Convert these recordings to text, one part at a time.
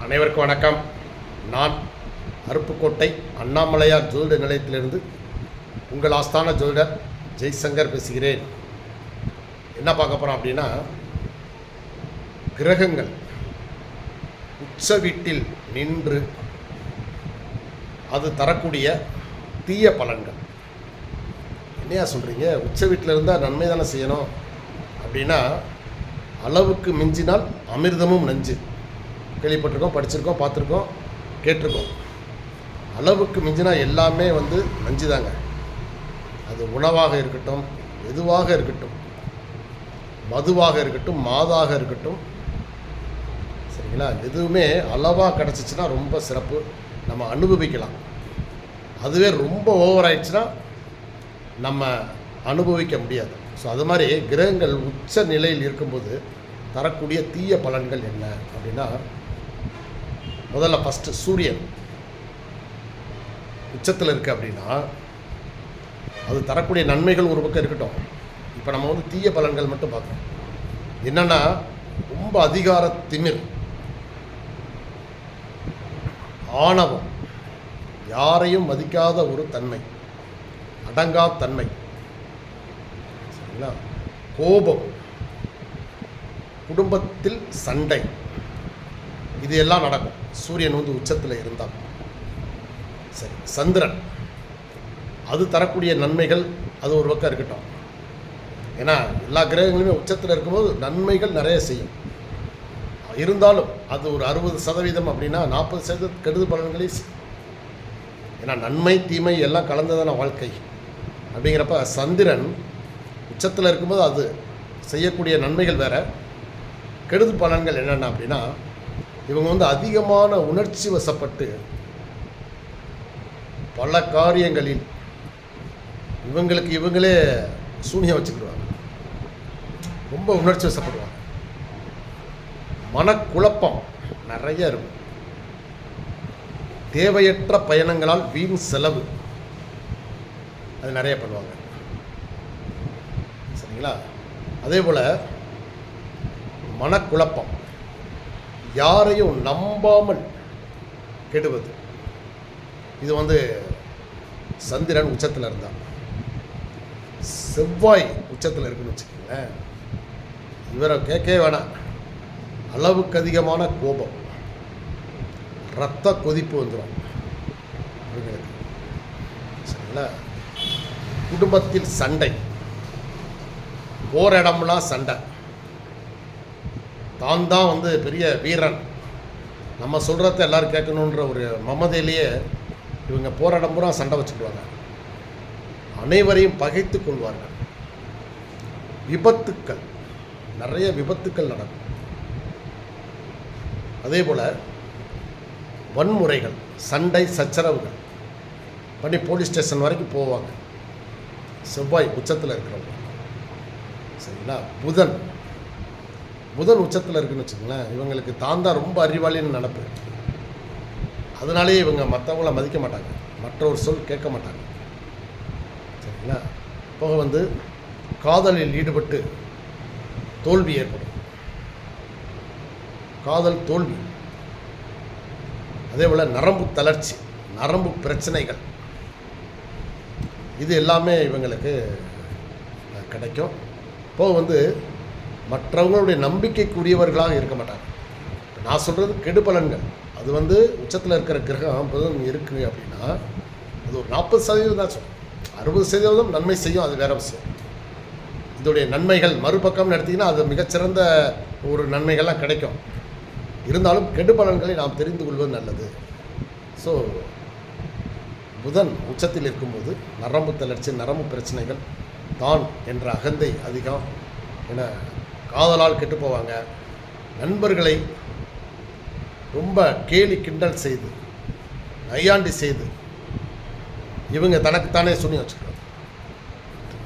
அனைவருக்கும் வணக்கம். நான் அருப்புக்கோட்டை அண்ணாமலையார் ஜோதிட நிலையத்திலிருந்து உங்கள் ஆஸ்தான ஜோதிடர் ஜெய்சங்கர் பேசுகிறேன். என்ன பார்க்க போகிறோம் அப்படின்னா, கிரகங்கள் உச்ச வீட்டில் நின்று அது தரக்கூடிய தீய பலன்கள். என்னையா சொல்கிறீங்க, உச்ச வீட்டில் இருந்தால் நன்மை தானே செய்யணும் அப்படின்னா, அளவுக்கு மிஞ்சினால் அமிர்தமும் நஞ்சு. கேள்விப்பட்டிருக்கோம், படிச்சிருக்கோம், பார்த்துருக்கோம், கேட்டிருக்கோம். அளவுக்கு மிஞ்சினா எல்லாமே நஞ்சு தாங்க. அது உணவாக இருக்கட்டும், எதுவாக இருக்கட்டும், மதுவாக இருக்கட்டும், மாதாக இருக்கட்டும், சரிங்களா, எதுவுமே அளவாக கிடச்சிச்சின்னா ரொம்ப சிறப்பு, நம்ம அனுபவிக்கலாம். அதுவே ரொம்ப ஓவர் ஆயிடுச்சுன்னா நம்ம அனுபவிக்க முடியாது. ஸோ அது மாதிரி கிரகங்கள் உச்ச நிலையில் இருக்கும்போது தரக்கூடிய தீய பலன்கள் என்ன அப்படின்னா, முதல்ல ஃபஸ்ட்டு சூரியன் உச்சத்தில் இருக்குது அப்படின்னா அது தரக்கூடிய நன்மைகள் ஒரு பக்கம் இருக்கட்டும். இப்போ நம்ம தீய பலன்கள் மட்டும் பார்க்குறோம். என்னென்னா, ரொம்ப அதிகார திமிர், ஆணவம், யாரையும் மதிக்காத ஒரு தன்மை, அடங்கா தன்மை, சரிங்களா, கோபம், குடும்பத்தில் சண்டை, இது எல்லாம் நடக்கும் சூரியன் உச்சத்தில் இருந்தால். சரி, சந்திரன் அது தரக்கூடிய நன்மைகள் அது ஒரு பக்கம் இருக்கட்டும். ஏன்னா எல்லா கிரகங்களுமே உச்சத்தில் இருக்கும்போது நன்மைகள் நிறைய செய்யும். இருந்தாலும் அது ஒரு 60% அப்படின்னா 40% கெடுதல் பலன்களே. ஏன்னா நன்மை தீமை எல்லாம் கலந்ததான வாழ்க்கை. அப்படிங்கிறப்ப சந்திரன் உச்சத்தில் இருக்கும்போது அது செய்யக்கூடிய நன்மைகள் வேறு, கெடுதல் பலன்கள் என்னென்ன அப்படின்னா, இவங்க அதிகமான உணர்ச்சி வசப்பட்டு பல காரியங்களில் இவங்களே சூனியம் வச்சுக்கிடுவாங்க. ரொம்ப உணர்ச்சி வசப்படுவாங்க. மனக்குழப்பம் நிறைய இருக்கும். தேவையற்ற பயணங்களால் வீண் செலவு அது நிறைய பண்ணுவாங்க. சரிங்களா, அதே போல் மனக்குழப்பம், யாரையும் நம்பாமல் கெடுவது, இது சந்திரன் உச்சத்தில் இருந்தால். செவ்வாய் உச்சத்தில் இருக்குன்னு வச்சுக்கோங்களேன், இவரை கேட்கவே வேணாம். அளவுக்கு அதிகமான கோபம், இரத்த கொதிப்பு வந்துடும் இவங்களுக்கு. சரிங்களா, குடும்பத்தில் சண்டை, போகிற இடம்லாம் சண்டை, தான் பெரிய வீரன், நம்ம சொல்கிறத எல்லோரும் கேட்கணுன்ற ஒரு மமதையிலேயே இவங்க போகிற இடம் பூரா சண்டை வச்சுக்குவாங்க. அனைவரையும் பகைத்து கொள்வார்கள். விபத்துக்கள், நிறைய விபத்துக்கள் நடக்கும். அதே போல் வன்முறைகள், சண்டை சச்சரவுகள் பண்ணி போலீஸ் ஸ்டேஷன் வரைக்கும் போவாங்க செவ்வாய் உச்சத்தில் இருக்கிறவங்க. சரிங்களா, புதன் உச்சத்தில் இருக்குன்னு வச்சுக்கோங்களேன், இவங்களுக்கு தான் ரொம்ப அறிவாளின்னு நினப்பு. அதனாலே இவங்க மற்றவங்கள மதிக்க மாட்டாங்க, மற்றொரு சொல் கேட்க மாட்டாங்க. சரிங்களா, போக காதலில் ஈடுபட்டு தோல்வி ஏற்படும், காதல் தோல்வி. அதே போல் நரம்பு தளர்ச்சி, நரம்பு பிரச்சனைகள், இது எல்லாமே இவங்களுக்கு கிடைக்கும். போக மற்றவங்களுடைய நம்பிக்கைக்குரியவர்களாக இருக்க மாட்டாங்க. நான் சொல்கிறது கெடுபலன்கள். அது உச்சத்தில் இருக்கிற கிரகம் புதன் இருக்குது அப்படின்னா அது ஒரு 40% தான் சொல்லும். 60% நன்மை செய்யும், அது வேறு விஷயம். இதோடைய நன்மைகள் மறுபக்கம்னு எடுத்திங்கன்னா அது மிகச்சிறந்த ஒரு நன்மைகள்லாம் கிடைக்கும். இருந்தாலும் கெடுபலன்களை நாம் தெரிந்து கொள்வது நல்லது. ஸோ புதன் உச்சத்தில் இருக்கும்போது நரம்பு தளர்ச்சி, நரம்பு பிரச்சனைகள், தான் என்ற அகந்தை அதிகம். என காதலால் கெட்டு போவாங்க. நண்பர்களை ரொம்ப கேலி கிண்டல் செய்து நையாண்டி செய்து இவங்க தனக்குத்தானே சுனி வச்சுக்கிறாங்க.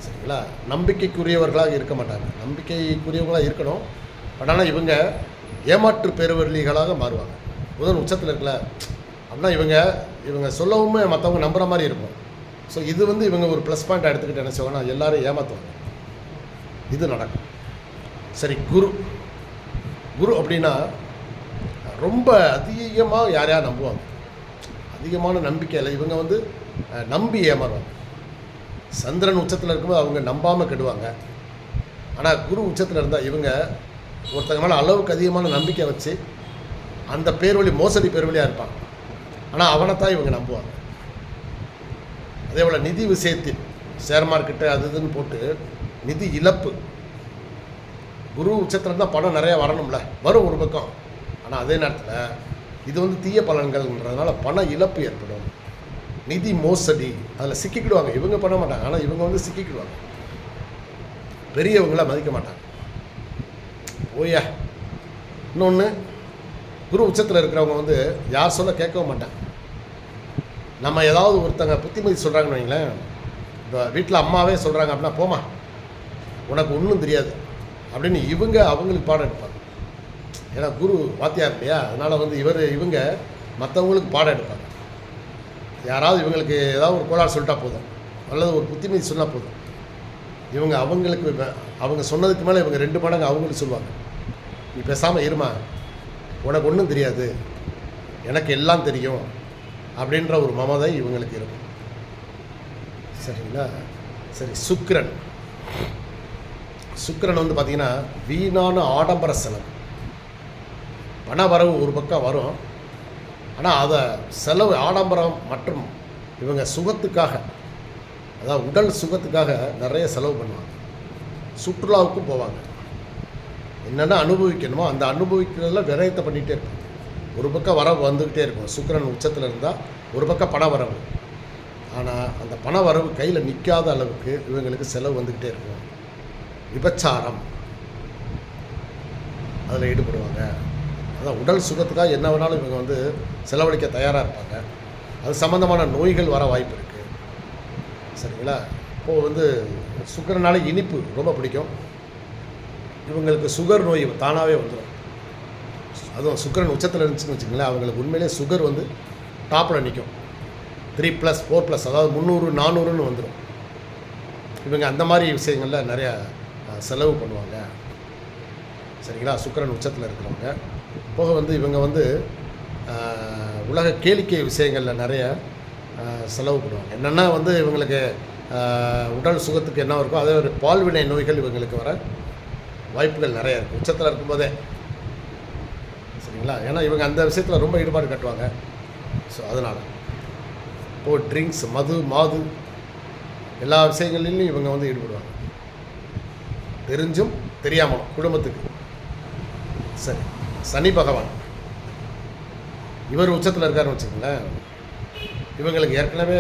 சரிங்களா, நம்பிக்கைக்குரியவர்களாக இருக்க மாட்டாங்க. நம்பிக்கைக்குரியவர்களாக இருக்கணும், பட் ஆனால் இவங்க ஏமாற்று பெருவர்லிகளாக மாறுவாங்க. புதன் உச்சத்தில் இருக்கல அப்படின்னா இவங்க சொல்லவுமே மற்றவங்க நம்புகிற மாதிரி இருக்கும். ஸோ இது இவங்க ஒரு ப்ளஸ் பாயிண்ட் எடுத்துக்கிட்டு என்ன செய்வாங்கன்னா எல்லோரும் ஏமாற்றுவாங்க. இது நடக்கும். சரி, குரு அப்படின்னா ரொம்ப அதிகமாக யாரையா நம்புவாங்க. அதிகமான நம்பிக்கையில் இவங்க வந்து நம்பி ஏமாறுவாங்க. சந்திரன் உச்சத்தில் இருக்கும்போது அவங்க நம்பாமல் கெடுவாங்க. ஆனால் குரு உச்சத்தில் இருந்தால் இவங்க ஒருத்தங்க மேலே அளவுக்கு அதிகமான நம்பிக்கை வச்சு அந்த பேர் வழி மோசடி பேர் வழியாக இருப்பாங்க. ஆனால் அவனைத்தான் இவங்க நம்புவாங்க. அதே போல் நிதி விஷயத்தில் ஷேர் மார்க்கெட்டு அது இதுன்னு போட்டு நிதி இழப்பு. குரு உச்சத்தில் இருந்தால் பணம் நிறையா வரணும்ல, வரும் ஒரு பக்கம். ஆனால் அதே நேரத்தில் இது வந்து தீய பலன்கள்ன்றதுனால பண இழப்பு ஏற்படும். நிதி மோசடி அதில் சிக்கிக்கிடுவாங்க. இவங்க பண்ண மாட்டாங்க, ஆனால் இவங்க வந்து சிக்கிக்கிடுவாங்க. பெரியவங்கள மதிக்க மாட்டாங்க. ஓயா இன்னொன்று, குரு உச்சத்தில் இருக்கிறவங்க வந்து யார் சொல்ல கேட்கவும் மாட்டாங்க. நம்ம ஏதாவது ஒருத்தங்க புத்திமதி சொல்கிறாங்கன்னு வைங்களேன், இப்போ வீட்டில் அம்மாவே சொல்கிறாங்க அப்படின்னா, போமா உனக்கு ஒன்றும் தெரியாது அப்படின்னு இவங்க அவங்களுக்கு பாடம் எடுப்பாங்க. ஏன்னா குரு வாத்தியார் இல்லையா, அதனால் வந்து இவங்க மற்றவங்களுக்கு பாடம் எடுப்பாங்க. யாராவது இவங்களுக்கு ஏதாவது ஒரு கோளாறு சொல்லிட்டா போதும், அல்லது ஒரு புத்திமதி சொன்னால் போதும், இவங்க அவங்களுக்கு அவங்க சொன்னதுக்கு மேலே இவங்க 2 மடங்கு அவங்களுக்கு சொல்லுவாங்க. நீ பேசாமல் இருமா, உனக்கு ஒன்றும் தெரியாது, எனக்கு எல்லாம் தெரியும் அப்படின்ற ஒரு மமதை இவங்களுக்கு இருக்கும். சரிங்களா? சரி, சுக்கிரன் வந்து பார்த்திங்கன்னா வீணான ஆடம்பர செலவு. பண வரவு ஒரு பக்கம் வரும், ஆனால் அதை செலவு ஆடம்பரம் மற்றும் இவங்க சுகத்துக்காக, அதாவது உடல் சுகத்துக்காக நிறைய செலவு பண்ணுவாங்க. சுற்றுலாவுக்கும் போவாங்க. என்னென்ன அனுபவிக்கணுமோ அந்த அனுபவிக்கிறதுல விரயத்தை பண்ணிகிட்டே இருப்பாங்க. ஒரு பக்கம் வரவு வந்துக்கிட்டே இருக்கும். சுக்கிரன் உச்சத்தில் இருந்தால் ஒரு பக்கம் பண வரவு, ஆனால் அந்த பண வரவு கையில் நிற்காத அளவுக்கு இவங்களுக்கு செலவு வந்துக்கிட்டே இருக்கும். விபச்சாரம் அதில் ஈடுபடுவாங்க. அதான் உடல் சுகத்துக்காக என்ன வேணாலும் இவங்க வந்து செலவழிக்க தயாராக இருப்பாங்க. அது சம்மந்தமான நோய்கள் வர வாய்ப்பு இருக்குது. சரிங்களா? இப்போது வந்து சுக்கிரனால இனிப்பு ரொம்ப பிடிக்கும். இவங்களுக்கு சுகர் நோய் தானாகவே வந்துடும். அதுவும் சுக்கிரன் உச்சத்தில் இருந்துச்சுன்னு வச்சுக்கோங்களேன், அவங்களுக்கு உண்மையிலே சுகர் வந்து டாப்பில் நிற்கும். 3+, 4+, அதாவது 300, 400ன்னு வந்துடும். இவங்க அந்த மாதிரி விஷயங்களில் நிறையா செலவு பண்ணுவாங்க. சரிங்களா? சுக்கிரன் உச்சத்தில் இருக்கிறவங்க போக வந்து இவங்க வந்து உலக கேளிக்கை விஷயங்களில் நிறைய செலவு பண்ணுவாங்க. என்னென்னா வந்து இவங்களுக்கு உடல் சுகத்துக்கு என்ன இருக்கோ அதே ஒரு பால்வினை நோய்கள் இவங்களுக்கு வர வாய்ப்புகள் நிறையா இருக்குது உச்சத்தில் இருக்கும்போதே. சரிங்களா? ஏன்னா இவங்க அந்த விஷயத்தில் ரொம்ப ஈடுபாடு காட்டுவாங்க. ஸோ அதனால் இப்போது ட்ரிங்க்ஸ், மாது எல்லா விஷயங்கள்லையும் இவங்க வந்து ஈடுபடுவாங்க, தெரிஞ்சும் தெரியாமலும் குடும்பத்துக்கு. சரி, சனி பகவான் இவர் உச்சத்தில் இருக்காருன்னு வச்சுக்கோங்களேன், இவங்களுக்கு ஏற்கனவே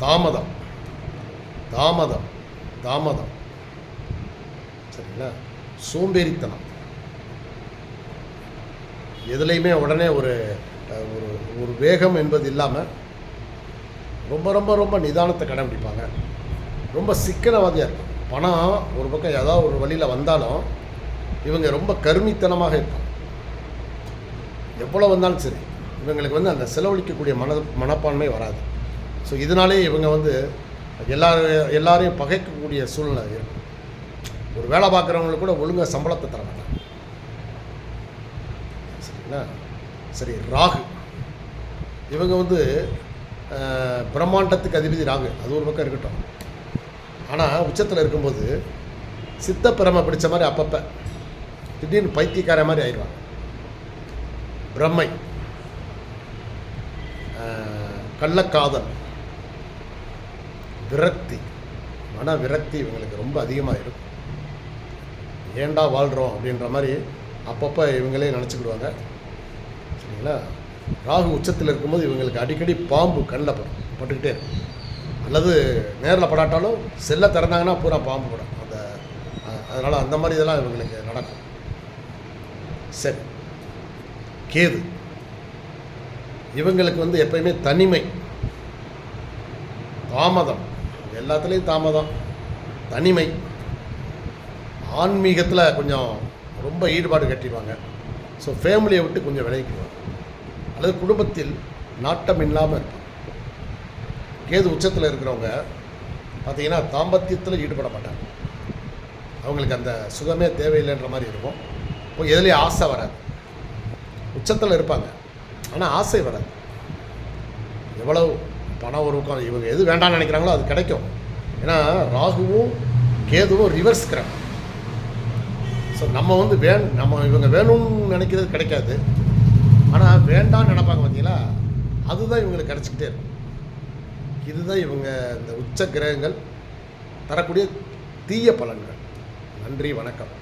தாமதம். சரிங்களா? சோம்பேறித்தனம், எதுலேயுமே உடனே ஒரு ஒரு வேகம் என்பது இல்லாமல் ரொம்ப ரொம்ப ரொம்ப நிதானத்தை கடைபிடிப்பாங்க. ரொம்ப சிக்கனவாதியாக இருக்கும். பணம் ஒரு பக்கம் ஏதாவது ஒரு வழியில் வந்தாலும் இவங்க ரொம்ப கருமித்தனமாக இருப்பாங்க. எவ்வளோ வந்தாலும் சரி இவங்களுக்கு வந்து அந்த செலவழிக்கக்கூடிய மனப்பான்மை வராது. ஸோ இதனாலே இவங்க வந்து எல்லாரையும் பகைக்கக்கூடிய சூழ்நிலை இருக்கும். ஒரு வேலை பார்க்குறவங்களுக்கு கூட ஒழுங்காக சம்பளத்தை தர மாட்டாங்க. சரிங்களா? சரி, ராகு இவங்க வந்து பிரம்மாண்டத்துக்கு அதிபதி ராகு, அது ஒரு பக்கம் இருக்கட்டும். ஆனால் உச்சத்தில் இருக்கும்போது சித்தப்பிரமை பிடிச்ச மாதிரி அப்பப்போ திடீர்னு பைத்தியக்கார மாதிரி ஆயிடுவாங்க. பிரம்மை, கள்ளக்காதல், விரக்தி, மன விரக்தி இவங்களுக்கு ரொம்ப அதிகமாக இருக்கும். ஏண்டா வாழ்கிறோம் அப்படின்ற மாதிரி அப்பப்போ இவங்களே நினச்சிக்கிடுவாங்க. சரிங்களா? ராகு உச்சத்தில் இருக்கும்போது இவங்களுக்கு அடிக்கடி பாம்பு கண்ணில் பட்டுக்கிட்டே இருக்கும். அல்லது நேரில் படாட்டாலும் செல்லை திறந்தாங்கன்னா பூரா பாம்பு படும். அதனால் அந்த மாதிரி இதெல்லாம் இவங்களுக்கு நடக்கும். சரி, கேது இவங்களுக்கு வந்து எப்பயுமே தனிமை, தாமதம், எல்லாத்துலேயும் தாமதம், தனிமை, ஆன்மீகத்தில் கொஞ்சம் ரொம்ப ஈடுபாடு கட்டிடுவாங்க. ஸோ ஃபேமிலியை விட்டு கொஞ்சம் விலகிக்குவாங்க, அல்லது குடும்பத்தில் நாட்டம் இல்லாமல் இருக்கும். கேது உச்சத்தில் இருக்கிறவங்க பார்த்திங்கன்னா தாம்பத்தியத்தில் ஈடுபட மாட்டாங்க. அவங்களுக்கு அந்த சுகமே தேவையில்லைன்ற மாதிரி இருக்கும். இப்போ எதுலேயும் ஆசை வராது. உச்சத்தில் இருப்பாங்க, ஆனால் ஆசை வராது. எவ்வளவு பணம் ஒரு பக்கம் இவங்க எது வேண்டாம்னு நினைக்கிறாங்களோ அது கிடைக்கும். ஏன்னா ராகுவும் கேதுவும் ரிவர்ஸ் கிரகம். ஸோ நம்ம வந்து நம்ம இவங்க வேணும்னு நினைக்கிறது கிடைக்காது, ஆனால் வேண்டாம்னு நினைப்பாங்க பார்த்தீங்களா, அதுதான் இவங்களுக்கு கிடச்சிக்கிட்டே இருக்கும். இதுதான் இவங்க இந்த உச்ச கிரகங்கள் தரக்கூடிய தீய பலன்கள். நன்றி, வணக்கம்.